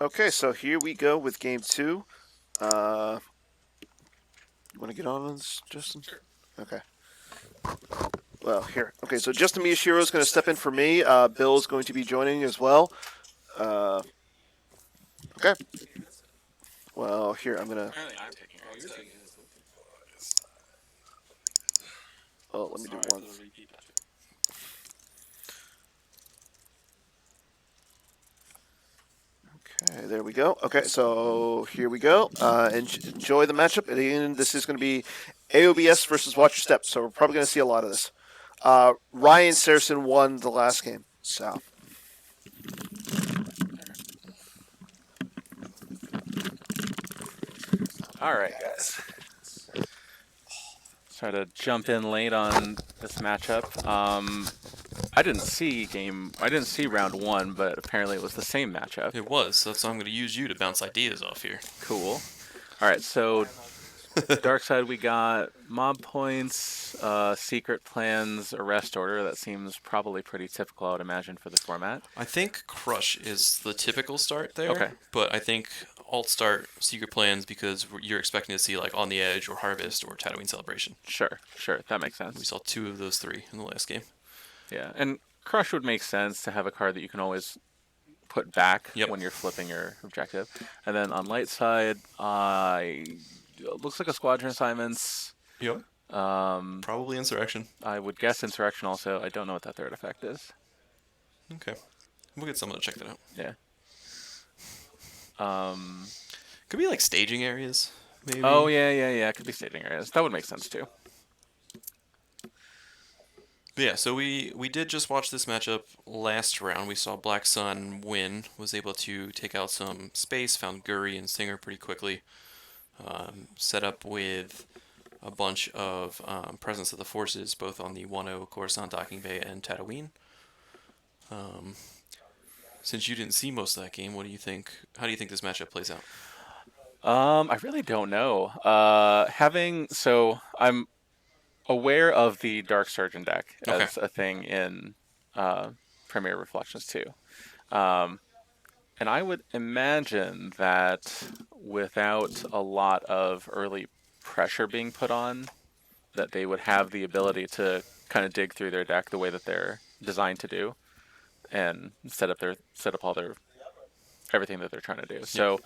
Okay, so here we go with game two. You want to get on this, Justin? Sure. Okay. Well, here. Okay, so Justin Miyashiro is going to step in for me. Bill's going to be joining as well. Okay. Well, here, I'm going to... Apparently I'm taking her instead. Oh, let me do Sorry one. for the repeat. Okay, there we go. Okay, so here we go. Enjoy the matchup. And this is going to be AOBS versus Watch Your Step, so we're probably going to see a lot of this. Ryan Saracen won the last game, so... All right, guys. Try to jump in late on this matchup. I didn't see round one, but apparently it was the same matchup. It was, so that's why I'm going to use you to bounce ideas off here. Cool. All right, so dark side we got mob points, secret plans, arrest order. That seems probably pretty typical, I would imagine, for the format. I think Crush is the typical start there. Okay. But I think alt start secret plans because you're expecting to see like On the Edge or Harvest or Tatooine Celebration. Sure, that makes We sense. saw 2 of those 3 in the last game. Yeah, and Crush would make sense to have a card that you can always put back Yep. when you're flipping your objective. And then on light side, looks like a squadron assignments. Yep. Probably Insurrection. I would guess insurrection also. I don't know what that third effect is. Okay. We'll get someone to check that out. Yeah. Could be like staging areas, maybe. Oh yeah. It could be staging areas. That would make sense too. But yeah, so we did just watch this matchup last round. We saw Black Sun win, was able to take out some space, found Guri and Singer pretty quickly. Set up with a bunch of presence of the forces, both on the 1-0 Coruscant docking bay and Tatooine. Since you didn't see most of that game, what do you think? How do you think this matchup plays out? I really don't know. I'm aware of the Dark Surgeon deck as a thing in Premier Reflections too. And I would imagine that without a lot of early pressure being put on, that they would have the ability to kind of dig through their deck the way that they're designed to do, and set up all their everything that they're trying to do. So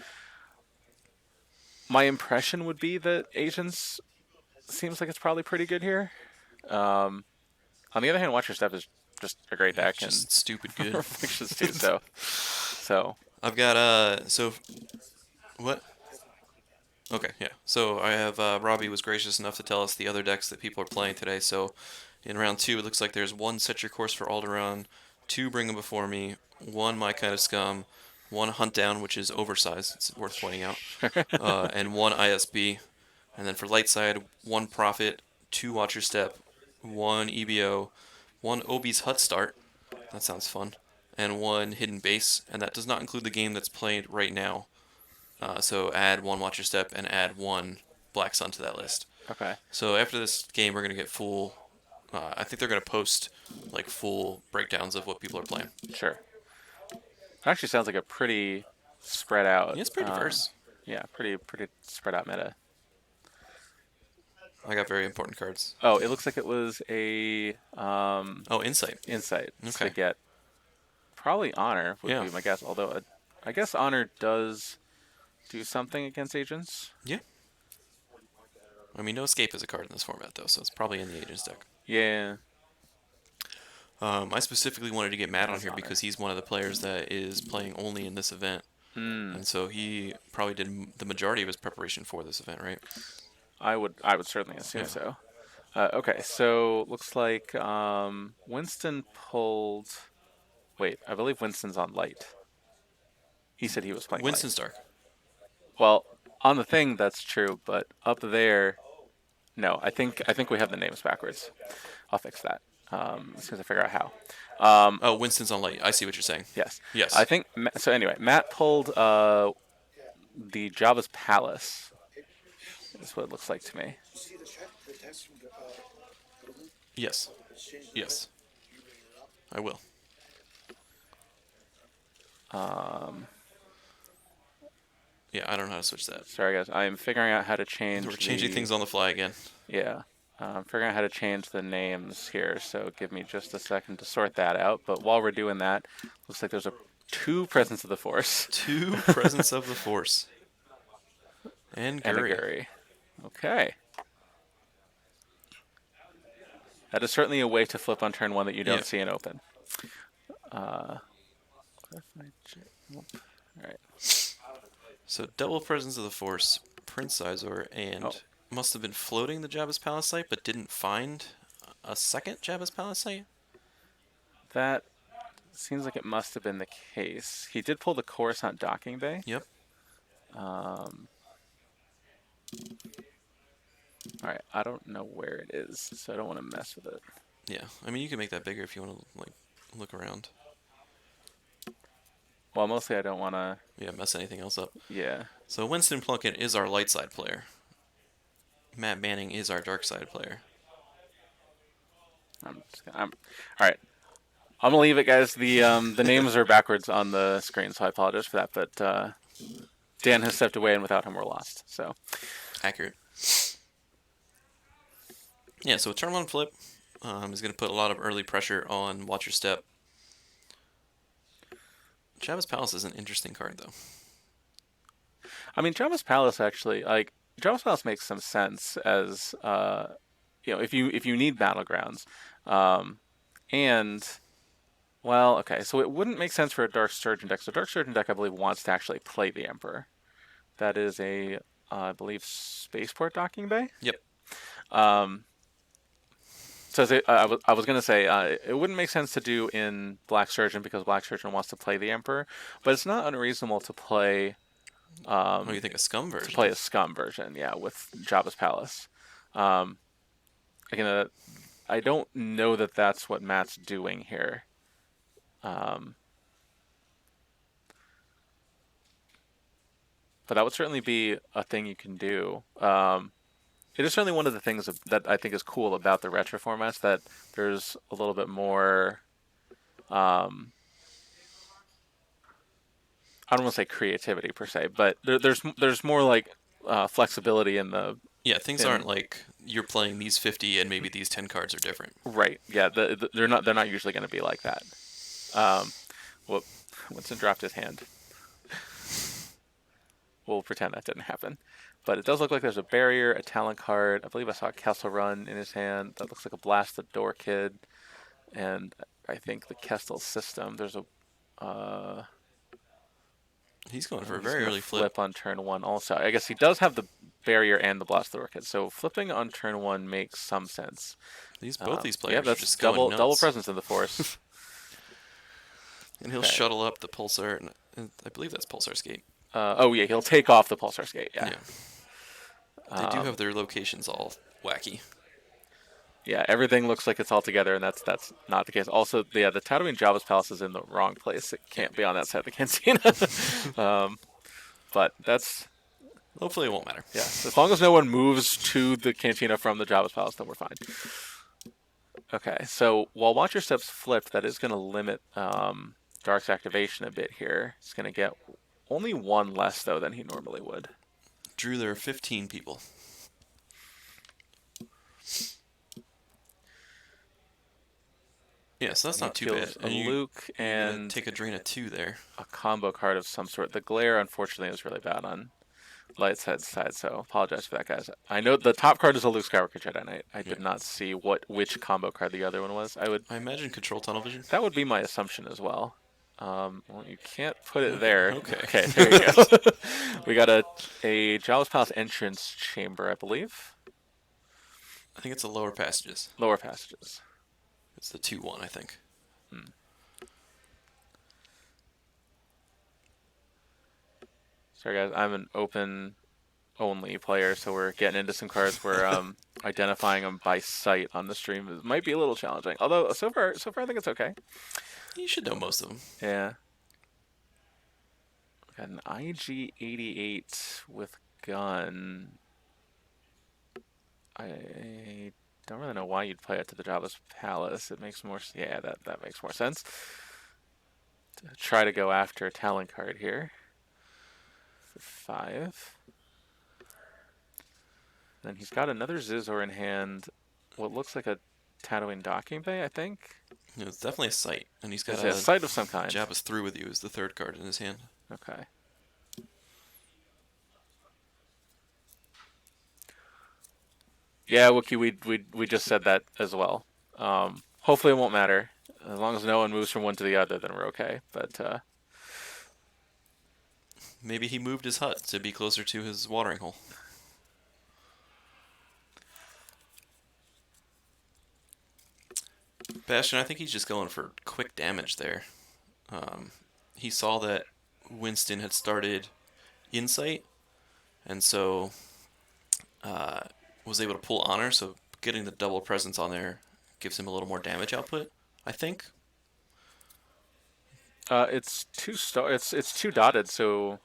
my impression would be that Asians seems like it's probably pretty good here. On the other hand, Watch Your Step is just a great deck, Just and stupid good. Reflections too. So I've got what? Okay, yeah. So I have Robbie was gracious enough to tell us the other decks that people are playing today. So in round 2, it looks like there's 1 Set Your Course for Alderaan, 2 Bring 'em Before Me, 1 My Kind of Scum, 1 Hunt Down, which is oversized. It's worth pointing out, and 1 ISB. And then for light side, 1 Prophet, 2 Watch Your Step, 1 EBO, 1 Obi's Hut Start. That sounds fun. And 1 Hidden Base, and that does not include the game that's played right now. So add 1 Watch Your Step and add 1 Black Sun to that list. okay. So after this game, we're going to get full... I think they're going to post like full breakdowns of what people are playing. Sure. It actually sounds like a pretty spread out. Yeah, it's pretty diverse. Yeah, pretty spread out meta. I got very important cards. Oh, it looks like it was a Insight. insight Okay. to get probably honor would be my guess. Although I guess honor does do something against agents. Yeah. I mean, no escape is a card in this format though, so it's probably in the agents deck. Yeah. I specifically wanted to get Matt on here because he's one of the players that is playing only in this event. And so he probably did the majority of his preparation for this event, right? I would certainly assume so. Okay, so looks like Winston pulled. Wait, I believe Winston's on light. He said he was playing. Winston's light. dark. Well, on the thing that's true, but up there, no. I think we have the names backwards. I'll fix that as soon as I figure out how. Winston's on light. I see what you're saying. Yes. Yes. I think so. Anyway, Matt pulled the Jabba's Palace. That's what it looks like to me. Yes. Yes. I will. Yeah, I don't know how to switch that. Sorry, guys. I'm figuring out how to change. We're changing things on the fly again. Yeah. I'm figuring out how to change the names here, so give me just a second to sort that out. But while we're doing that, looks like there's 2 Presence of the Force. 2 Presence of the Force. And And a Guri. Guri. Okay. That is certainly a way to flip on turn 1 that you don't Yeah. see in open. All right. So double Presence of the Force, Prince Sizor, and must have been floating the Jabba's Palace site, but didn't find a second Jabba's Palace site? That seems like it must have been the case. He did pull the Coruscant docking bay. Yep. All right, I don't know where it is, so I don't want to mess with it. Yeah, I mean, you can make that bigger if you want to, like, look around. Well, mostly I don't want to... Yeah, mess anything else up. Yeah. So Winston Plunkett is our light side player. Matt Manning is our dark side player. All right. I'm gonna leave it, guys. The names are backwards on the screen, so I apologize for that. But Dan has stepped away, and without him, we're lost. So Accurate. Yeah, so a turn 1 flip is going to put a lot of early pressure on Watch Your Step. Jabba's Palace is an interesting card, though. I mean, Jabba's Palace actually, like Jabba's Palace makes some sense as if you need battlegrounds, and well, okay, so it wouldn't make sense for a Dark Surgeon deck. So Dark Surgeon deck, I believe, wants to actually play the Emperor. That is a, I believe, Spaceport docking bay. Yep. So I was going to say, it wouldn't make sense to do in Black Surgeon because Black Surgeon wants to play the Emperor, but it's not unreasonable to play... what do you think, a Scum version? To play a Scum version, yeah, with Jabba's Palace. Again, I don't know that that's what Matt's doing here. But that would certainly be a thing you can do. It is certainly one of the things that I think is cool about the retro formats, that there's a little bit more, I don't want to say creativity per se, but there's more like flexibility in the... Yeah, things aren't like you're playing these 50 and maybe these 10 cards are different. Right. Yeah, they're not usually going to be like that. Well, Winston dropped his hand. We'll pretend that didn't happen. But it does look like there's a barrier, a talent card. I believe I saw a Kessel Run in his hand. That looks like a Blast the Door Kid. And I think the Kestel system. There's a... He's going for a very early flip on turn 1 also. I guess he does have the barrier and the Blast the Door Kid. So flipping on turn 1 makes some sense. Both these players that's are just double presence in the Force. And he'll shuttle up the Pulsar. And I believe that's Pulsar Skate. Oh, yeah, he'll take off the Pulsar Skate, yeah. They do have their locations all wacky. Yeah, everything looks like it's all together, and that's not the case. Also, the Tatooine Jabba's Palace is in the wrong place. It can't be on that side of the cantina. But that's... Hopefully it won't matter. Yeah, as long as no one moves to the cantina from the Jabba's Palace, then we're fine. Okay, so while Watch Your Steps flipped, that is going to limit Dark's activation a bit here. It's going to get only 1 less, though, than he normally would. Drew, there are 15 people. Yeah, so that's not too bad. A Luke and take a drain of 2 there. A combo card of some sort. The glare, unfortunately, is really bad on Light's side, so apologize for that, guys. I know the top card is a Luke Skywalker Jedi Knight. I did not see which combo card the other one was. I imagine Control Tunnel Vision. That would be my assumption as well. Well, you can't put it there. Okay, there you go. We got a Jabba's Palace entrance chamber, I believe. I think it's the lower passages. Lower passages. It's the 2-1, I think. Sorry, guys. I'm an open-only player, so we're getting into some cards where identifying them by sight on the stream might be a little challenging. Although so far I think it's okay. You should know most of them. Yeah. Got an IG-88 with gun. I don't really know why you'd play it to the Jabba's Palace. It makes more... Yeah, that makes more sense. Try to go after a talent card here. for 5. Then he's got another Zizor in hand. What looks like a Tatooine docking bay, I think. It's definitely a sight, and he's got It's a sight of some kind. Jabba's through with you is the 3rd card in his hand. Okay. Yeah, Wookie, we just said that as well. Hopefully it won't matter. As long as no one moves from one to the other, then we're okay. But maybe he moved his hut to be closer to his watering hole. Bastion, I think he's just going for quick damage there. He saw that Winston had started Insight, and so was able to pull Honor, so getting the double presence on there gives him a little more damage output, I think. it's it's 2 dotted, so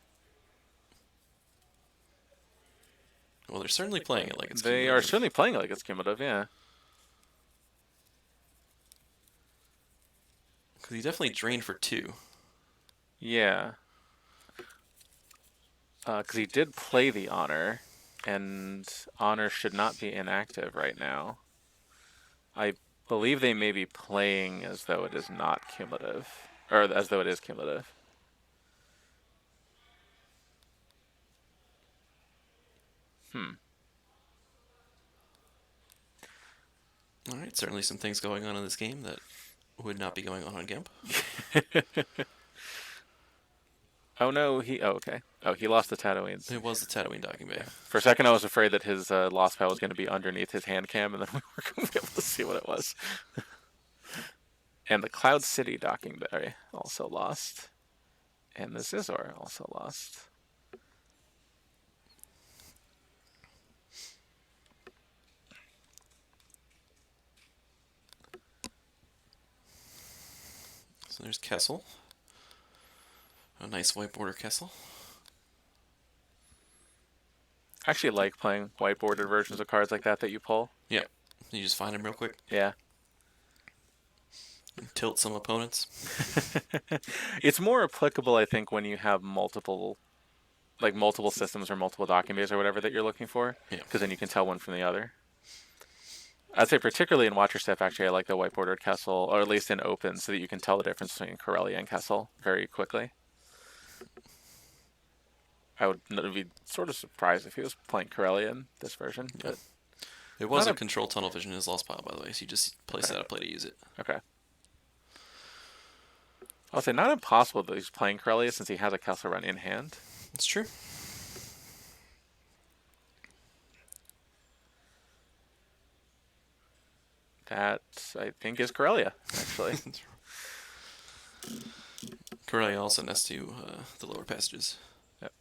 Well, they're certainly playing it like it's they are certainly playing it like it's cumulative, yeah. Because he definitely drained for 2. Yeah. Because he did play the Honor, and Honor should not be inactive right now. I believe they may be playing as though it is not cumulative, or as though it is cumulative. Alright, certainly some things going on in this game that would not be going on GIMP. Oh no, okay. Oh, he lost the Tatooines. It was the Tatooine docking bay. For a second, I was afraid that his lost pal was going to be underneath his hand cam, and then we were going to be able to see what it was. And the Cloud City docking bay also lost. And the Zizor also lost. So there's Kessel. A nice white border Kessel. I actually like playing white bordered versions of cards like that you pull. Yeah. You just find him real quick. Yeah. And tilt some opponents. It's more applicable, I think, when you have multiple systems or multiple docking bays or whatever that you're looking for. Yeah. Because then you can tell one from the other. I'd say particularly in Watcher Step, actually, I like the white bordered Kessel, or at least in open, so that you can tell the difference between Corellia and Kessel very quickly. I would be sort of surprised if he was playing Corellia in this version. Yeah. But It was a control tunnel vision in his lost pile, by the way, so you just place out a play to use it. Okay. I'll say not impossible that he's playing Corellia since he has a Kessel Run in hand. It's true. That, I think, is Corellia, actually. Corellia also nests to the lower passages. Yep.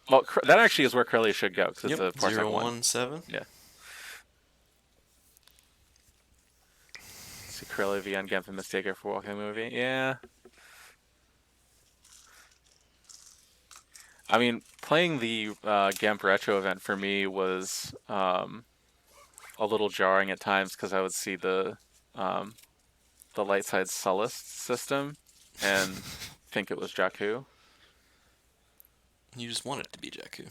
Well, that actually is where Corellia should go, because it's a Parsec 0-1-7. Yeah. See Corellia v. Ungemp and Mistaker for Walking Movie. Yeah. I mean, playing the Gemp Retro event for me was a little jarring at times because I would see the light side Sullust system and think it was Jakku. You just want it to be Jakku.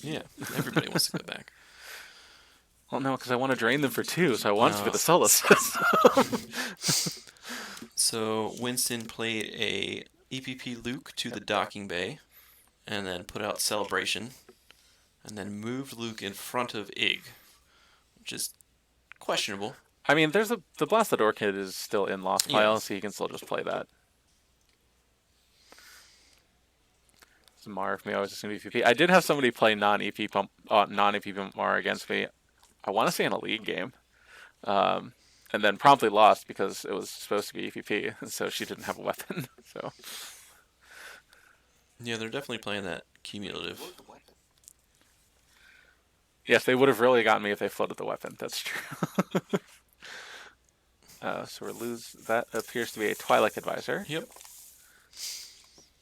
Yeah, everybody wants to go back. Well, no, because I want to drain them for 2, so I want it to be the Sullust system. So Winston played a EPP Luke to the docking bay, and then put out Celebration, and then moved Luke in front of Ig, which is questionable. I mean, the Blasted Orchid is still in Lost Pile, so you can still just play that. So Mar, for me, I was just going to be EPP. I did have somebody play non-EPP Mar against me, I want to say in a league game, and then promptly lost because it was supposed to be EPP, so she didn't have a weapon. So yeah, they're definitely playing that cumulative. Yes, they would have really gotten me if they floated the weapon. That's true. So we're lose. That appears to be a Twilight Advisor. Yep.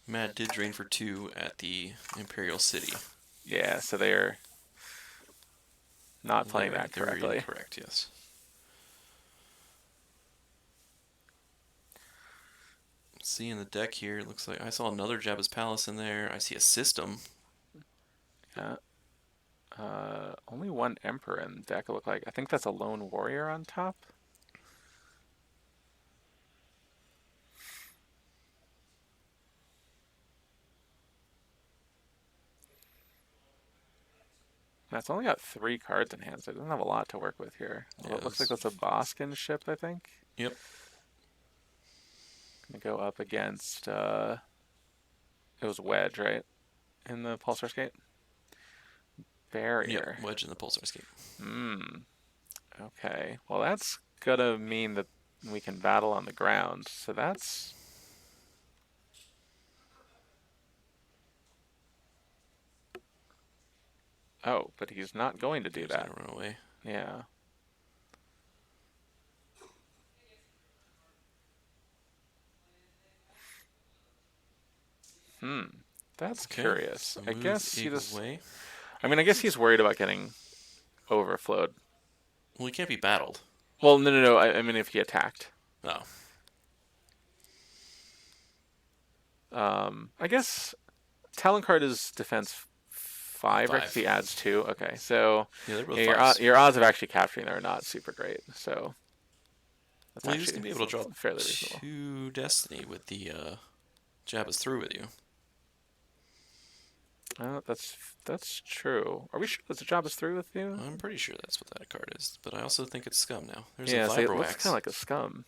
Matt did drain for 2 at the Imperial City. Yeah, so they're not playing that correctly. Correct, yes. Seeing the deck here, it looks like I saw another Jabba's Palace in there. I see a system. Yeah. Only one Emperor in the deck, it looked like. I think that's a Lone Warrior on top. That's only got 3 cards in hand, so it doesn't have a lot to work with here. Well, Yeah, it looks like that's a Boskin ship, I think. Yep. Gonna go up against, it was Wedge, right? In the Pulsar Skate? Barrier. Yep. Wedge in the Pulsar Escape. Okay. Well, that's gonna mean that we can battle on the ground, so that's... Oh, but he's not going to do He's that. gonna run away. Yeah. That's Okay, curious. so I move guess he Abe just... away. I mean, I guess he's worried about getting overflowed. Well, he can't be battled. Well, no. I mean, if he attacked. Oh. I guess Talon card is defense 5, right? 'Cause 5. he adds 2. Okay, so Yeah, they're both yeah, fives. your odds of actually capturing them are not super great. So that's Well, he's actually gonna be able to draw fairly reasonable. 2 Destiny with the Jabba's through with you. That's true. Are we sure that the job is through with you? I'm pretty sure that's what that card is, but I also think it's scum now. There's Yeah, a so it looks Vibroax. kind of like a scum.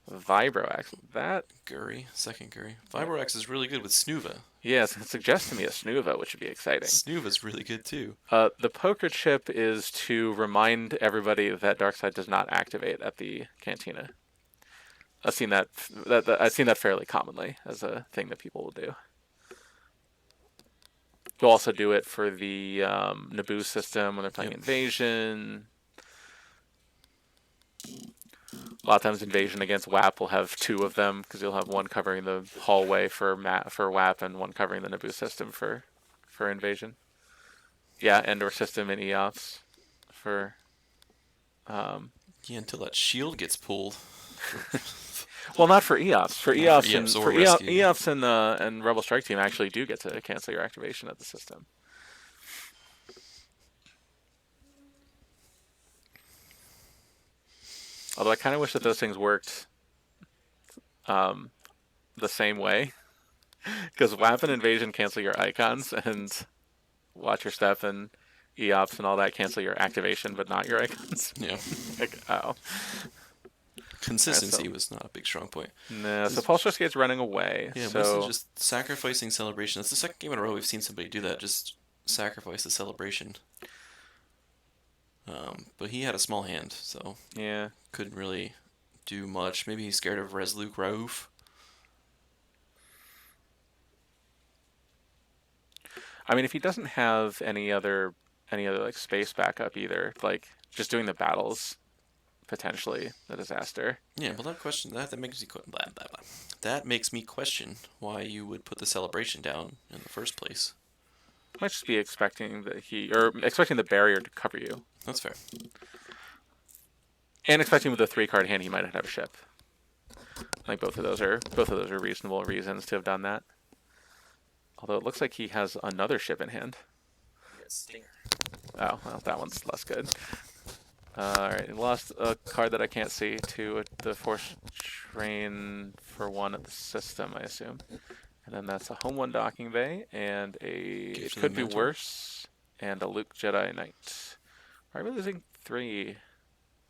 Vibroax. That... Guri, second Guri. Vibroax is really good with Snuva. Yes, it suggests to me a Snuva, which would be exciting. Snuva's really good too. The poker chip is to remind everybody that Darkseid does not activate at the cantina. I've seen that fairly commonly as a thing that people will do. You'll also do it for the Naboo system when they're playing Invasion. A lot of times Invasion against WAP will have 2 of them, because you'll have one covering the hallway for WAP and one covering the Naboo system for Invasion. Yeah, and/or system in EOPS for... Yeah, until that shield gets pulled. Well, not for EOPS. For Not EOPS, for EOPS or rescue. EOPS and Rebel Strike Team actually do get to cancel your activation of the system. Although I kind of wish that those things worked the same way. Because WAP and Invasion cancel your icons, and Watch Your Step and EOPS and all that cancel your activation, but not your icons. Yeah. Like, oh. Consistency was not a big strong point. No, so Pulsar Skate's running away. Yeah, so mostly just sacrificing celebration. That's the second game in a row we've seen somebody do that. Just sacrifice the celebration. But he had a small hand, so yeah. couldn't really do much. Maybe he's scared of Resluke Raouf. I mean, if he doesn't have any other like space backup either, like just doing the battles, potentially a disaster. Yeah, well, that makes me blah, blah, blah. That makes me question why you would put the celebration down in the first place. Might just be expecting expecting the barrier to cover you, That's fair. and expecting with a 3-card hand he might not have a ship. Like both of those are reasonable reasons to have done that. Although it looks like he has another ship in hand. Stinger. Oh, well, that one's less good. Alright, he lost a card that I can't see to the Force Train for 1 at the system, I assume. And then that's a Home 1 Docking Bay, and it could be worse, and a Luke Jedi Knight. Why are we losing 3?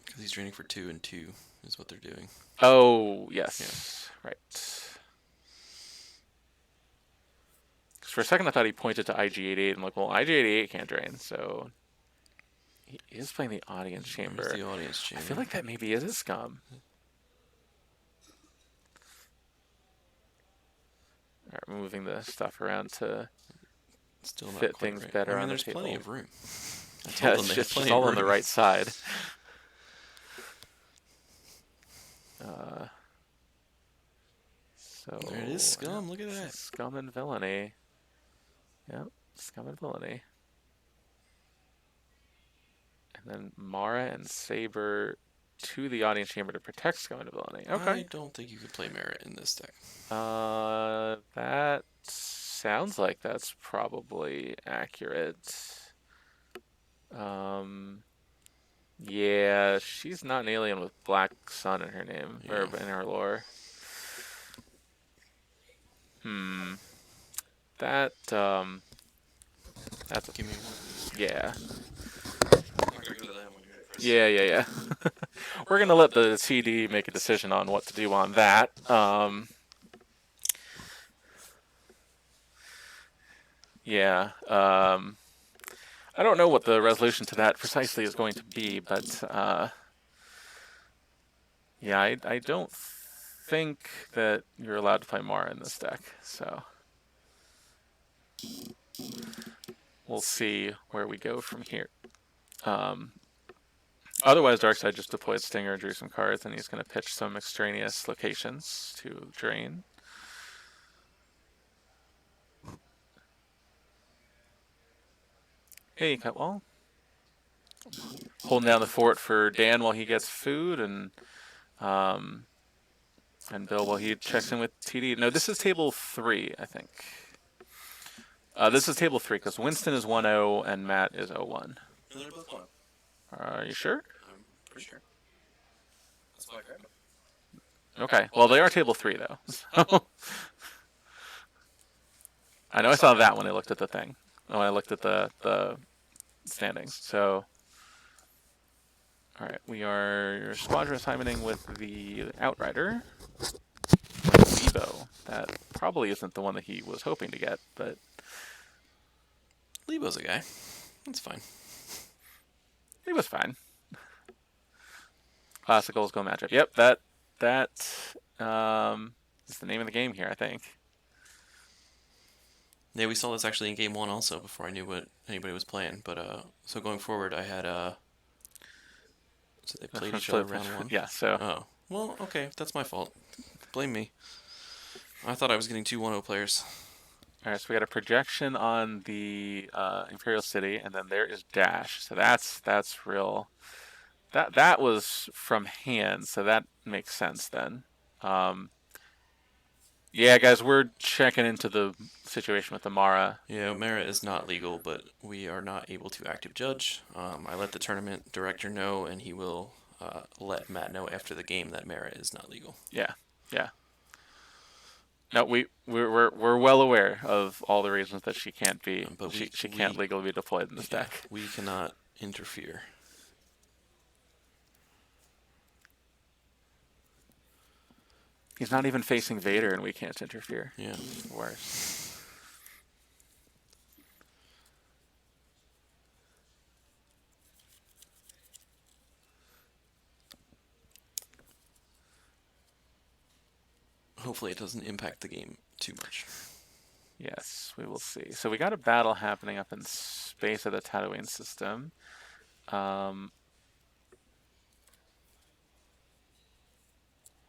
Because he's draining for 2 and 2 is what they're doing. Oh, yes. Yeah. Right. For a second, I thought he pointed to IG-88. I'm like, well, IG-88 can't drain, so he is playing the Audience Chamber. Where's the Audience Chamber? I feel like that maybe is a scum. All right, moving the stuff around to Still not fit quite things right. better I mean, on there's the table. plenty of room. Yeah, it's just all on the right side. So there it is, scum. Look at that. Scum and villainy. Yep, scum and villainy. And then Mara and Saber to the audience chamber to protect scum and ability. Okay. I don't think you could play Merit in this deck. That sounds like that's probably accurate. Yeah, she's not an alien with Black Sun in her name, or in her lore. That's Give me one. yeah. I'm not gonna go to that one yet, Chris. Yeah. We're gonna let the CD make a decision on what to do on that. Yeah. I don't know what the resolution to that precisely is going to be, but yeah, I don't think that you're allowed to play Mara in this deck, so we'll see where we go from here. Otherwise, Darkseid just deployed Stinger, drew some cards, and he's going to pitch some extraneous locations to drain. Hey, Cutwall. Holding down the fort for Dan while he gets food, and Bill while he checks in with TD. No, this is table 3, I think. This is table 3, because Winston is 1-0 and Matt is 0-1. No, they're both 1. Are you sure? I'm pretty sure. That's why I grabbed them. Okay. Well, they are table 3, though. I know I saw that when I looked at the thing. When I looked at the standings. So, all right, we are squadron assignmenting with the Outrider. Lebo. That probably isn't the one that he was hoping to get, but Lebo's a guy. That's fine. he was fine. Classicals go matchup. Yep, that is the name of the game here, I think. Yeah, we saw this actually in game 1 also before I knew what anybody was playing. But so going forward, I had so they played each other round 1. Yeah. So. Oh well, okay, that's my fault. Blame me. I thought I was getting 2 1-0 players. All right, so we got a projection on the Imperial City, and then there is Dash. So that's real. That was from hand, so that makes sense then. Yeah, guys, we're checking into the situation with the Mara. Yeah, Merit is not legal, but we are not able to active judge. I let the tournament director know, and he will let Matt know after the game that Merit is not legal. Yeah. No, we're well aware of all the reasons that she can't be, but she can't legally be deployed in this deck. We cannot interfere. He's not even facing Vader, and we can't interfere. Yeah. Worse. Hopefully it doesn't impact the game too much. Yes, we will see. So we got a battle happening up in space of the Tatooine system.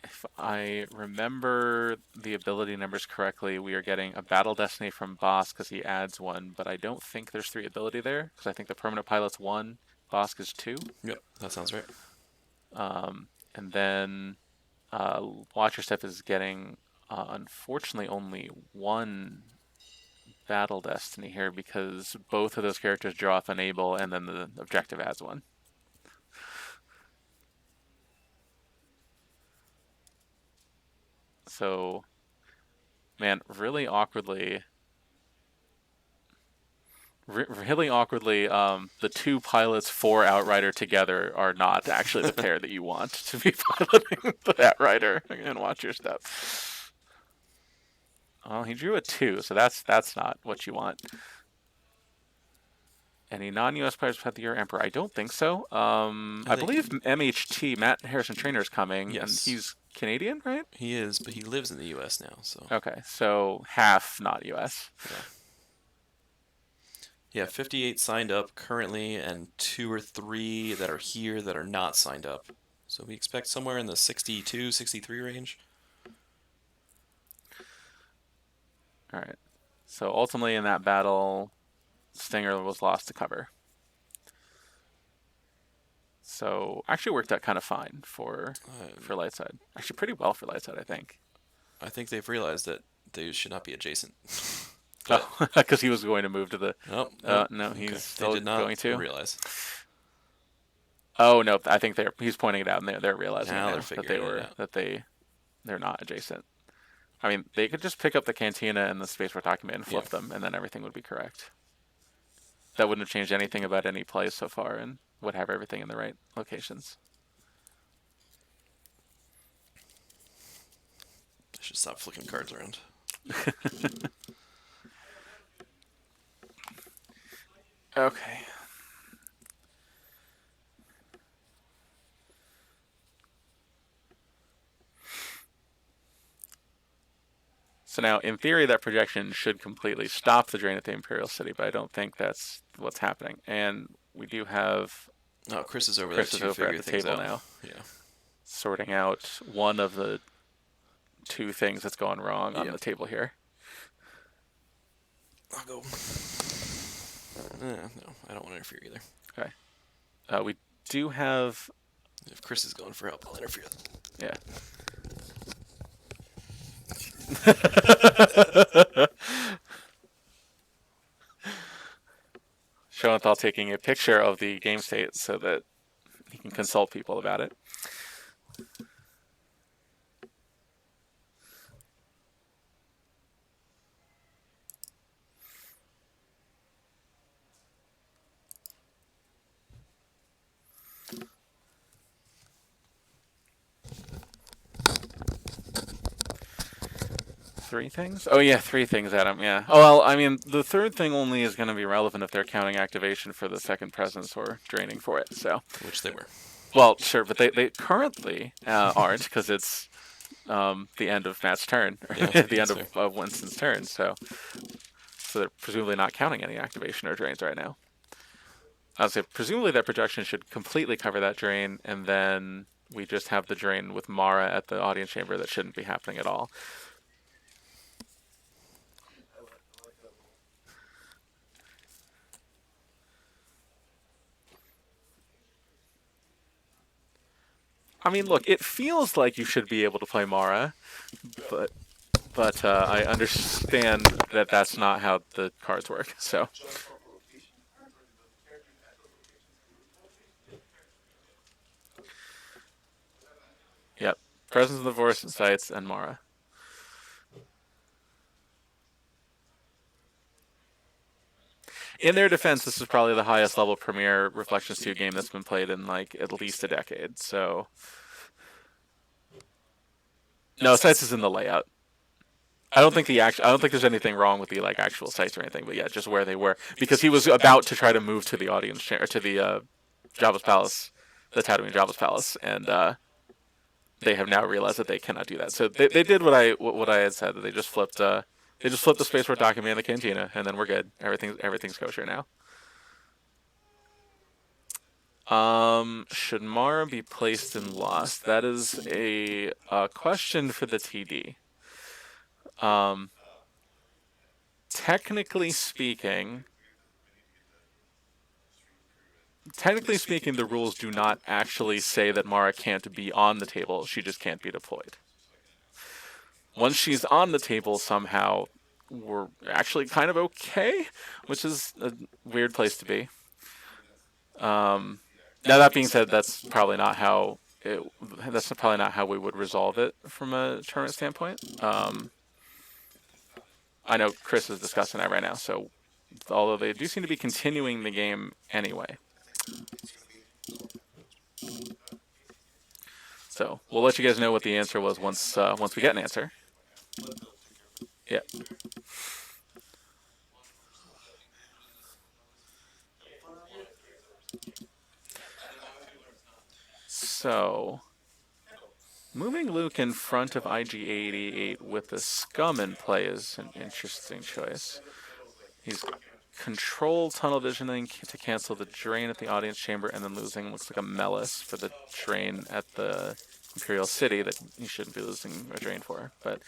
If I remember the ability numbers correctly, we are getting a battle destiny from Bosk because he adds 1, but I don't think there's 3 ability there because I think the permanent pilot's 1, Bosk is 2. Yep, that sounds right. And then Watcher Step is getting, unfortunately, only 1 battle destiny here because both of those characters draw off Enable and then the objective adds 1. So, man, really awkwardly, the 2 pilots for Outrider together are not actually the pair that you want to be piloting the Outrider. And watch your step. Oh, he drew a 2, so that's not what you want. Any non-U.S. players have the Year Emperor? I don't think so. I believe MHT, Matt Harrison Trainer, is coming, yes. And he's Canadian, right? He is, but he lives in the U.S. now. So okay, so half not U.S. Yeah, 58 signed up currently, and 2 or 3 that are here that are not signed up. So we expect somewhere in the 62, 63 range. All right. So ultimately, in that battle, Stinger was lost to cover. So actually worked out kind of fine for light side. Actually pretty well for light side, I think. I think they've realized that they should not be adjacent. Oh, because he was going to move to the. Nope. No, he's Okay. still They did not going to. realize. Oh no, I think he's pointing it out, and they're realizing Now now they're that figuring it out. they're not adjacent. I mean, they could just pick up the cantina and the spaceport document and flip Yeah. them, and then everything would be correct. That wouldn't have changed anything about any play so far, and would have everything in the right locations. I should stop flicking cards around. Okay. So now, in theory, that projection should completely stop the drain at the Imperial City, but I don't think that's what's happening. And we do have Oh, Chris is over Chris there is to over figure at the things table out. now, Yeah. sorting out one of the two things that's gone wrong on Yep. the table here. I'll go. No, I don't want to interfere either. Okay. We do have. If Chris is going for help, I'll interfere. Yeah. Shonethal taking a picture of the game state so that he can consult people about it. Three things? Oh yeah, three things, Adam. Yeah. Oh well, I mean, the third thing only is going to be relevant if they're counting activation for the second presence or draining for it. So. Which they were. Well, sure, but they currently aren't because it's the end of Matt's turn, or Yeah, the end that's of Winston's turn. So they're presumably not counting any activation or drains right now. I would say presumably that projection should completely cover that drain, and then we just have the drain with Mara at the audience chamber that shouldn't be happening at all. I mean, look, it feels like you should be able to play Mara, but I understand that that's not how the cards work. So. Yep. Presence of the Force, Sights, and Mara. In their defense, this is probably the highest level Premier Reflections 2 game that's been played in like at least a decade. So. No, Sights is in the layout. I don't think there's anything wrong with the like actual sites or anything, but yeah, just where they were, because he was about to try to move to the audience chair, to the Jabba's palace, the Tatooine Jabba's palace, and they have now realized that they cannot do that. So they did what I had said. That they just flipped the spaceport document in the cantina, and then we're good. Everything's kosher now. Should Mara be placed in Lost? That is a question for the TD. Technically speaking, the rules do not actually say that Mara can't be on the table. She just can't be deployed. Once she's on the table, somehow we're actually kind of okay, which is a weird place to be. Now that being said, that's probably not how we would resolve it from a tournament standpoint. I know Chris is discussing that right now, so although they do seem to be continuing the game anyway. So we'll let you guys know what the answer was once we get an answer. Yeah. So moving Luke in front of IG-88 with the Scum in play is an interesting choice. He's control tunnel visioning to cancel the drain at the audience chamber, and then losing looks like a Melis for the drain at the Imperial City that he shouldn't be losing a drain for. But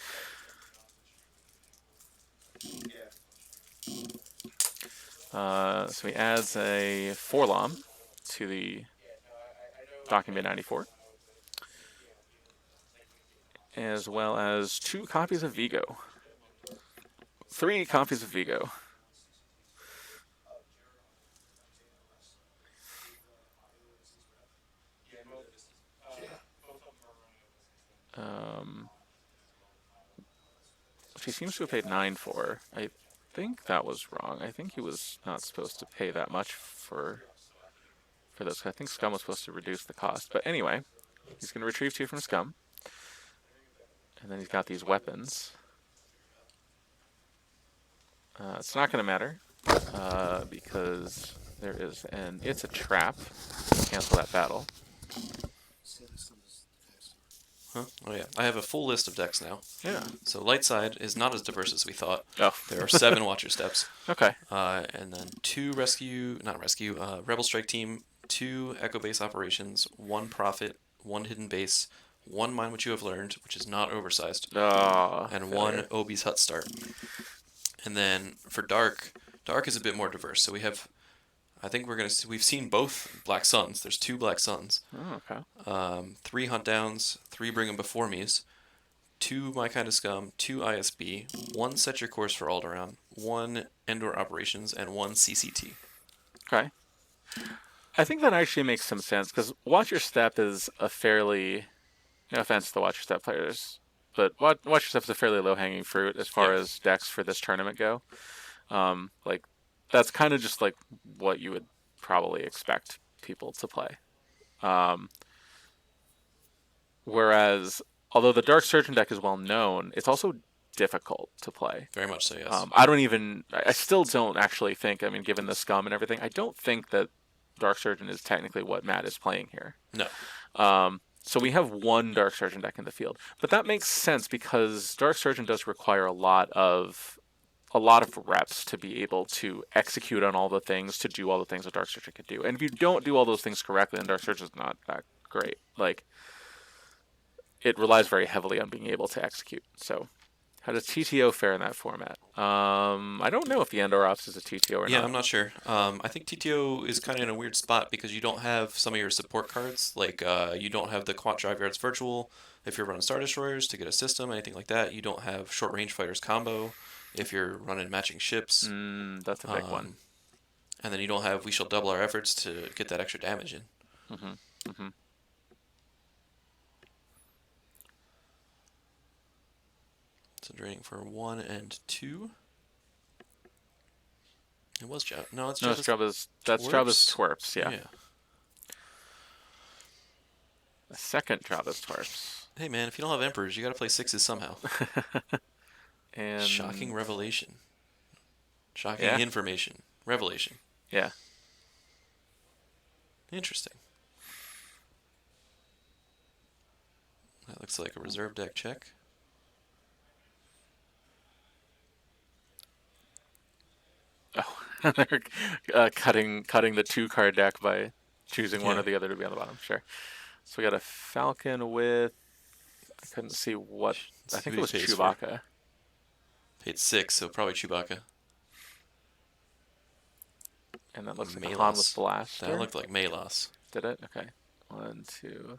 so he adds a Forlom to the Document 94. As well as 2 copies of Vigo. 3 copies of Vigo. Which he seems to have paid 9 for. I think that was wrong. I think he was not supposed to pay that much for this. I think Scum was supposed to reduce the cost. But anyway, he's going to retrieve 2 from Scum. And then he's got these weapons. It's not going to matter because there is it's a trap. Cancel that battle. Huh? Oh yeah, I have a full list of decks now. Yeah. So light side is not as diverse as we thought. Oh. There are 7 Watcher Steps. Okay. And then 2 Rebel Strike Team, 2 Echo Base Operations, 1 Prophet, 1 Hidden Base, 1 Mind What You Have Learned, which is not oversized, Oh, and fair. 1 AOBS Hut Start. And then for Dark is a bit more diverse. So we have, I think we've seen both Black Suns. There's 2 Black Suns. Oh, okay. 3 Hunt Downs, 3 Bring 'em Before Me's, 2 My Kind of Scum, 2 ISB, 1 Set Your Course for Alderaan, 1 Endor Operations, and 1 CCT. Okay. I think that actually makes some sense because Watch Your Step is a fairly, no offense to the Watch Your Step players, but Watch Your Step is a fairly low-hanging fruit as far as decks for this tournament go. Like, that's kind of just like what you would probably expect people to play. Whereas, although the Dark Surgeon deck is well known, it's also difficult to play. Very much so, yes. I still don't actually think, I mean, given the Scum and everything, I don't think that Dark Surgeon is technically what Matt is playing here. No. So we have 1 Dark Surgeon deck in the field. But that makes sense because Dark Surgeon does require a lot of reps to be able to execute on all the things, to do all the things that Dark Surgeon can do. And if you don't do all those things correctly, then Dark Surgeon is not that great. Like, it relies very heavily on being able to execute. So, how does TTO fare in that format? I don't know if the Endor Ops is a TTO or not. Yeah, I'm not sure. I think TTO is kind of in a weird spot because you don't have some of your support cards. Like, you don't have the Quant Drive Yards Virtual if you're running Star Destroyers to get a system, anything like that. You don't have Short Range Fighters combo if you're running matching ships. That's a big one. And then you don't have We Shall Double Our Efforts to get that extra damage in. So draining for 1 and 2. It was Jabba. No, it's Jabba's. That's Jabba's Twerps, yeah. Yeah. The second Jabba's Twerps. Hey man, if you don't have Emperors, you gotta play 6s somehow. And Shocking revelation. Shocking information. Revelation. Yeah. Interesting. That looks like a reserve deck check. Oh, they're cutting the 2-card deck by choosing one or the other to be on the bottom. Sure. So we got a Falcon with, I couldn't see what, I think it was Chewbacca. Paid 6, so probably Chewbacca. And that looks like a Han with Blaster. That looked like Malos. Did it? Okay. 1, 2.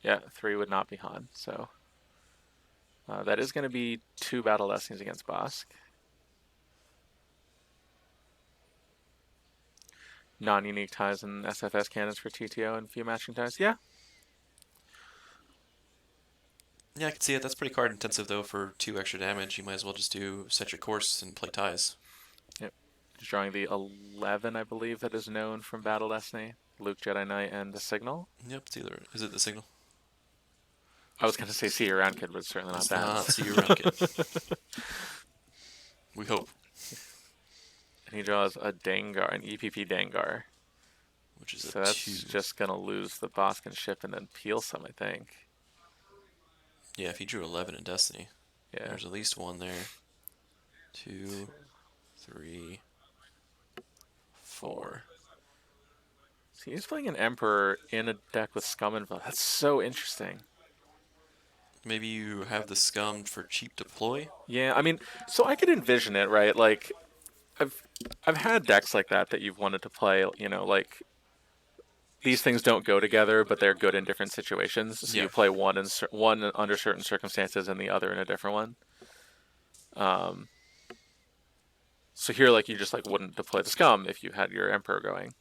Yeah, 3 would not be Han. So that is going to be 2 Battle Destinies against Bosk. Non-unique ties and SFS cannons for TTO and few matching ties. Yeah. Yeah, I can see it. That's pretty card intensive though. For 2 extra damage, you might as well just do Set Your Course and play ties. Yep. Just drawing the 11, I believe, that is known from Battle Destiny. Luke, Jedi Knight, and the Signal. Yep, it's either. Is it the Signal? I was going to say See You Around Kid, but it's certainly not that. Not See You Around Kid. We hope. And he draws a Dengar, an EPP Dengar. Which is so that's just going to lose the Boskin ship and then peel some, I think. Yeah, if he drew 11 in Destiny. Yeah. There's at least 1 there. 2, 3, 4. So he's playing an Emperor in a deck with Scum involved. That's so interesting. Maybe you have the Scum for cheap deploy? Yeah, I mean, so I could envision it, right? Like, I've had decks like that you've wanted to play, you know, like these things don't go together, but they're good in different situations. So Yeah. you play one one under certain circumstances and the other in a different one. So here, like, you just like wouldn't deploy the scum if you had your emperor going,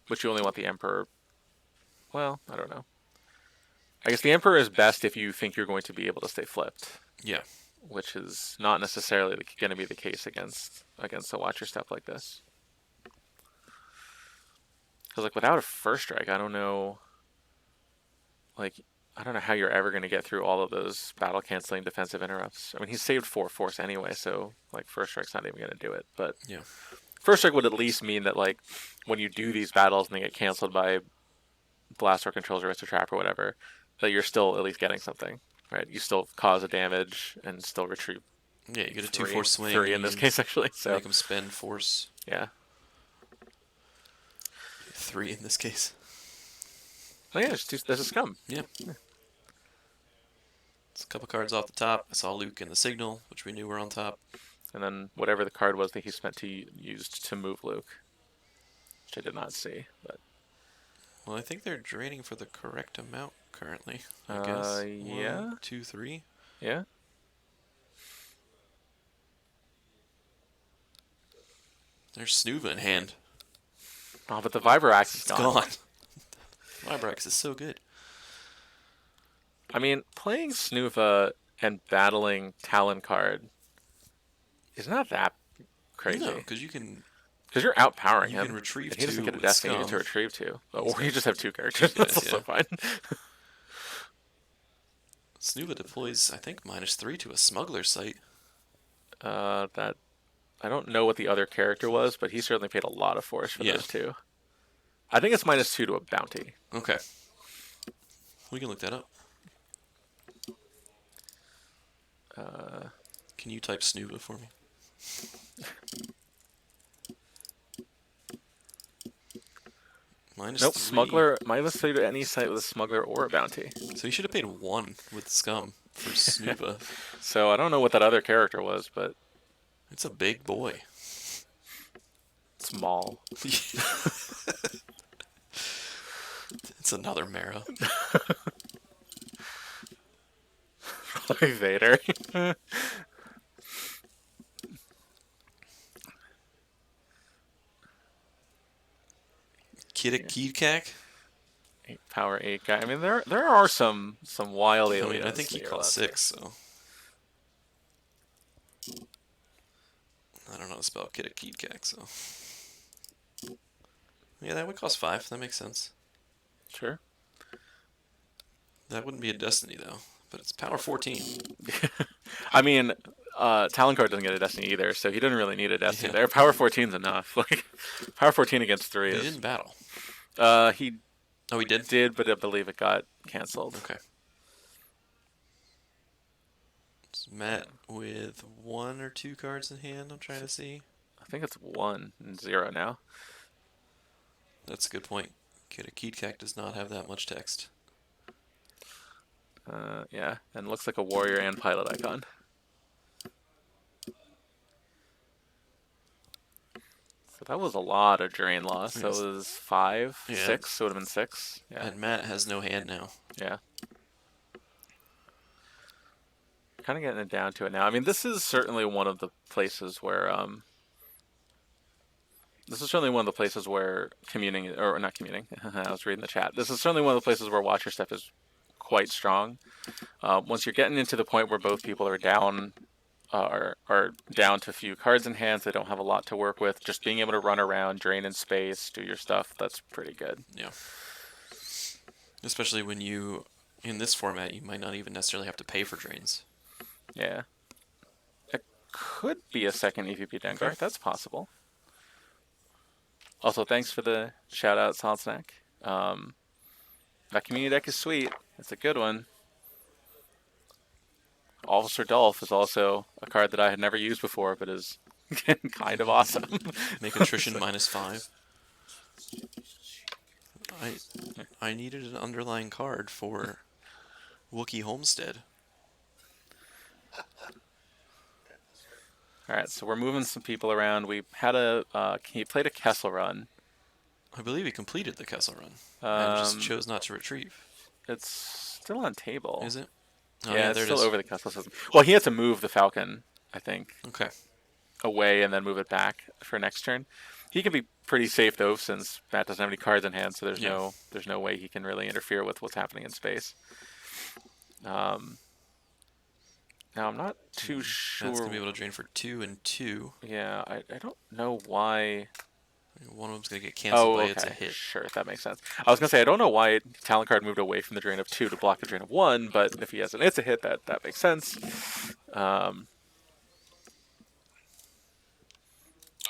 but you only want the emperor. Well, I don't know. I guess the emperor is best if you think you're going to be able to stay flipped, Yeah. which is not necessarily going to be the case against a watcher step like this. Because like without a first strike, I don't know. Like I don't know how you're ever going to get through all of those battle canceling defensive interrupts. I mean, he's saved 4 force anyway, so like first strike's not even going to do it. But Yeah. first strike would at least mean that like when you do these battles and they get canceled by blast or controls or Arista trap or whatever, that you're still at least getting something, right? You still cause a damage and still retreat. Yeah, you get a 2 force swing. 3 in this case, actually. So make him spend force. yeah. 3 in this case. Oh yeah, there's a scum. Yeah. It's a couple cards off the top. I saw Luke and the signal, which we knew were on top. And then whatever the card was that he spent to used to move Luke, which I did not see. But Well, I think they're draining for the correct amount currently. I guess. Yeah. 1, 2, 3. Yeah. There's Snuva in hand. Oh, but the Vibroax is It's gone. gone. Vibrox is so good. I mean, playing Snuva and battling Talon card is not that crazy. No, because you can. Because you're outpowering You him. can retrieve and he doesn't 2 get a with Destiny Scum. to retrieve 2. Or He's you got just have 2 characters. That's Yes, also yeah. fine. Snuva deploys, I think, -3 to a smuggler site. That I don't know what the other character was, but he certainly paid a lot of force for Yeah. those 2. I think it's -2 to a bounty. Okay. We can look that up. Can you type Snuva for me? -3. Nope, smuggler. -3 to any site with a smuggler or a bounty. So you should have paid 1 with Scum for Snuva. So I don't know what that other character was, but It's a big boy. small. It's another Mara. Probably Vader. Kidakak? 8 power 8 guy. I mean, there are some wild I aliens. mean, I think he that you're cost allowed to- 6, so. I don't know how to spell Kidakak, so. Yeah, that would cost 5. That makes sense. Sure. That wouldn't be a Destiny, though. But it's power 14. I mean, Talon Card doesn't get a Destiny either, so he doesn't really need a Destiny Yeah. there. Power 14's enough. Like, power 14 against 3 He is. didn't battle. He Oh, he did? did, but I believe it got canceled. Okay. It's Matt with 1 or 2 cards in hand, I'm trying to see. I think it's 1 and 0 now. That's a good point. Kidakak does not have that much text. Yeah, and looks like a warrior and pilot icon. So that was a lot of drain loss. So Yes. it was 5, Yeah. 6. So it would have been 6. Yeah, And Matt has no hand now. yeah. Kind of getting it down to it now. I mean, this is certainly one of the places where communing, or not communing. I was reading the chat. This is certainly one of the places where Watcher Step is quite strong. Once you're getting into the point where both people are down, are down to a few cards in hand, they don't have a lot to work with. Just being able to run around, drain in space, do your stuff, that's pretty good. Yeah. Especially when you, in this format, you might not even necessarily have to pay for drains. Yeah. It could be a second EVP Dengar. Okay. That's possible. Also, thanks for the shout out, Solid Snack. That community deck is sweet. It's a good one. Officer Dolph is also a card that I had never used before, but is kind of awesome. Make attrition -5. I needed an underlying card for Wookiee Homestead. All right, so we're moving some people around. We had he played a Kessel run, I believe he completed the Kessel Run and just Um, chose not to retrieve. it's still on table. Is it? Oh, Yeah, yeah, it's there it still is. over the castle system. Well, he had to move the Falcon, I think, Okay. away and then move it back for next turn. He can be pretty safe though, since Matt doesn't have any cards in hand, so Yeah. there's no way he can really interfere with what's happening in space. Now I'm not too Matt's sure. gonna be able to drain for 2 and 2. Yeah, I don't know why. One of them's gonna get canceled by it's a Okay, hit. sure, that makes sense. I was gonna say I don't know why talent card moved away from the drain of 2 to block the drain of 1, but if he has an it's a hit, that makes sense.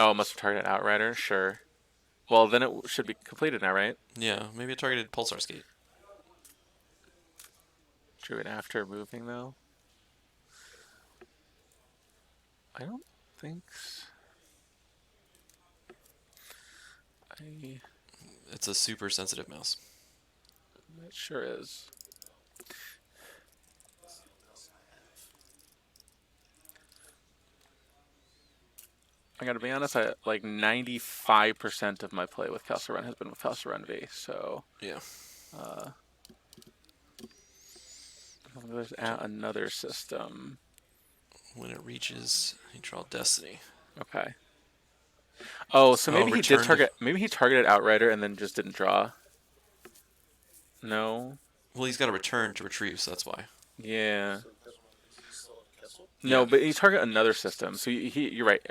Oh, must have targeted Outrider. Sure. Well, then it should be completed now, right? Yeah, maybe a targeted Pulsar Skate. Drew it after moving though. I don't think. It's a super sensitive mouse. It sure is. I gotta be honest. I like 95% of my play with Kessel Run has been with Kessel Run V. So Yeah. there's another system. When it reaches, you draw Destiny. Okay. Oh, so maybe he did return to- target. Maybe he targeted Outrider and then just didn't draw. No. Well, he's got to return to retrieve, so that's why. Yeah. No, Yeah. but he targeted another system. So you're right.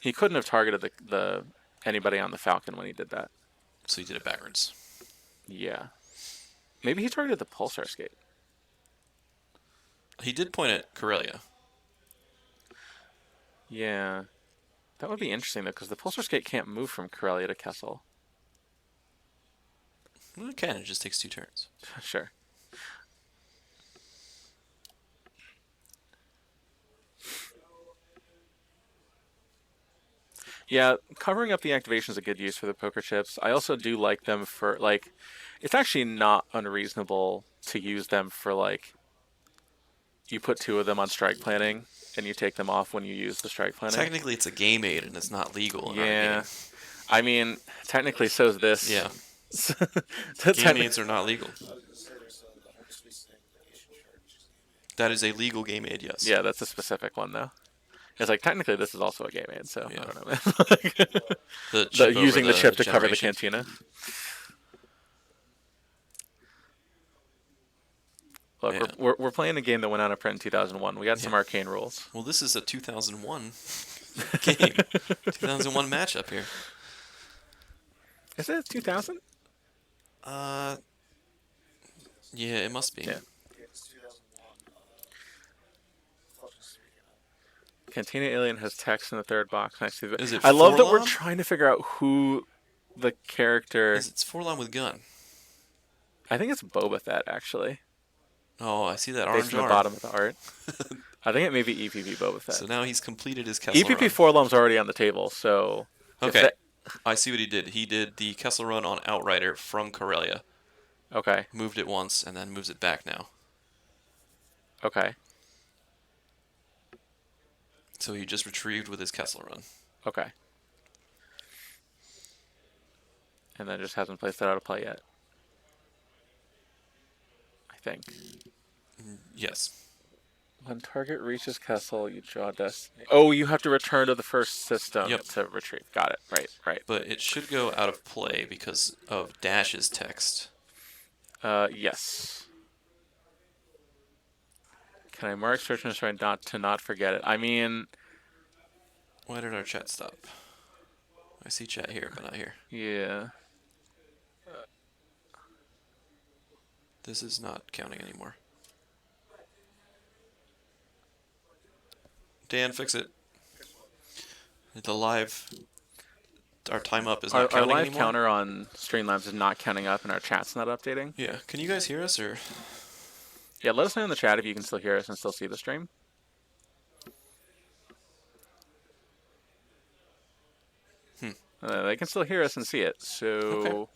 He couldn't have targeted the anybody on the Falcon when he did that. So he did it backwards. Yeah. Maybe he targeted the Pulsar Skate. He did point at Corellia. Yeah. That would be interesting though, because the Pulsar Skate can't move from Corellia to Kessel. Well, it can. It just takes 2 turns. Sure. Yeah, covering up the activation is a good use for the poker chips. I also do like them for, like, it's actually not unreasonable to use them for, like, you put 2 of them on strike planning and you take them off when you use the strike planning. Technically, it's a game aid, and it's not legal in our Yeah. game. I mean, technically so's this. Yeah. That's Game aids are not legal. That is a legal game aid, yes. Yeah, that's a specific one though. It's like technically this is also a game aid, so Yeah. I don't know, man. The chip over using the chip to cover the generation. cantina. Look, Yeah. we're playing a game that went out of print in 2001. We got some arcane rules. Well, this is a 2001 game. 2001 matchup here. Is it 2000? Yeah, it must be. Yeah. Cantina Alien has text in the third box next to the. Is it I love that we're Forlom? trying to figure out who the character. It's Forlom with gun. I think it's Boba Fett actually, Oh, I see that based orange on the arm. bottom of the art. I think it may be EPP Boba Fett. So now he's completed his Kessel EPP run. Forlom's already on the table, so. if Okay, that- I see what he did. He did the Kessel run on Outrider from Corellia. Okay. Moved it once and then moves it back now. Okay. So he just retrieved with his Kessel run. Okay. And then just hasn't placed that out of play yet. I think. Yes. When target reaches Kessel, you draw Destiny. Oh, you have to return to the first system Yep. to retrieve. Got it. Right. But it should go out of play because of Dash's text. Yes. Can I mark search and try to not forget it? I mean, Why did our chat stop? I see chat here, but not here. yeah. This is not counting anymore. Dan, fix it. The live... Our time up is not Our counting live anymore. counter on Streamlabs is not counting up and our chat's not updating. Yeah. Can you guys hear us, or... Yeah, let us know in the chat if you can still hear us and still see the stream. They can still hear us and see it, so...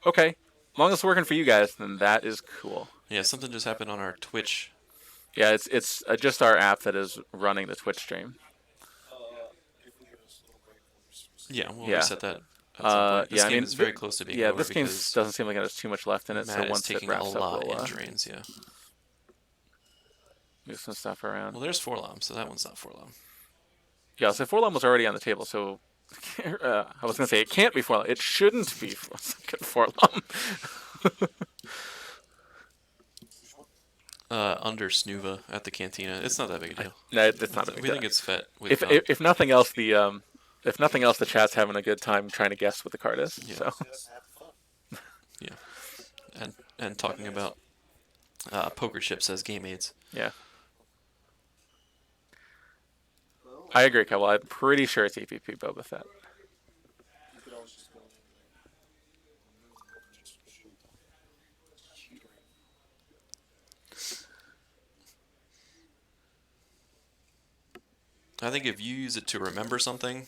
Okay. As long as it's working for you guys, then that is cool. Yeah, something just happened on our Twitch. Yeah, it's just our app that is running the Twitch stream. Yeah, we'll Yeah. reset that at some point. This Yeah, I game mean, is very close to being yeah, over this game because doesn't seem like it has too much left in it. Matt So is once it taking a wraps up, lot we'll in drains. Yeah. move some stuff around. Well, there's Forlom, so that one's not Forlom. Yeah, so Forlom was already on the table, so I was going to say it can't be Forlom. It shouldn't be Forlom. Under Snuva at the Cantina. It's not that big a deal. No, it's not a big We deal. think it's Fet with If nothing else, the chat's having a good time trying to guess what the card is. Yeah. So yeah, and talking about poker chips as game aids. yeah, I agree, Kyle. I'm pretty sure it's EPP Boba Fett. I think if you use it to remember something,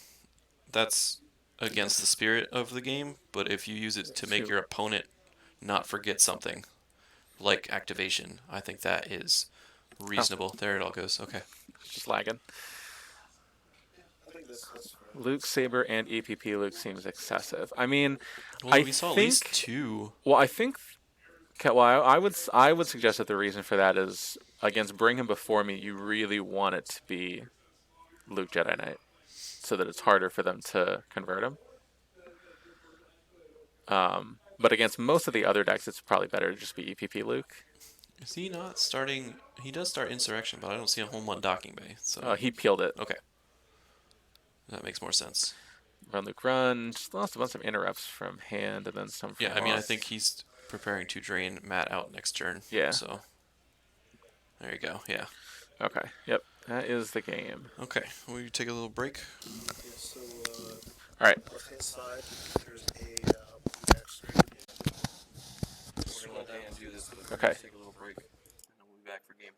that's against the spirit of the game. But if you use it to make your opponent not forget something, like activation, I think that is reasonable. Oh. There it all goes. Okay. Just lagging. Luke Saber and EPP Luke seems excessive. I mean, well, we saw at least 2. Well, I think. Well, I would suggest that the reason for that is against Bring Him Before Me. You really want it to be Luke Jedi Knight, so that it's harder for them to convert him. But against most of the other decks, it's probably better to just be EPP Luke. Is he not starting? He does start Insurrection, but I don't see a home 1 docking bay. So he peeled it. Okay. That makes more sense. Run Luke Run. Just lost a bunch of interrupts from hand and then some from Yeah, I mean, I think he's preparing to drain Matt out next turn. Yeah. So there you go. Yeah. Okay. Yep. That is the game. Okay. Will you take a little break? Yeah, so, all right. Left-hand side, there's a Okay. Take a little break.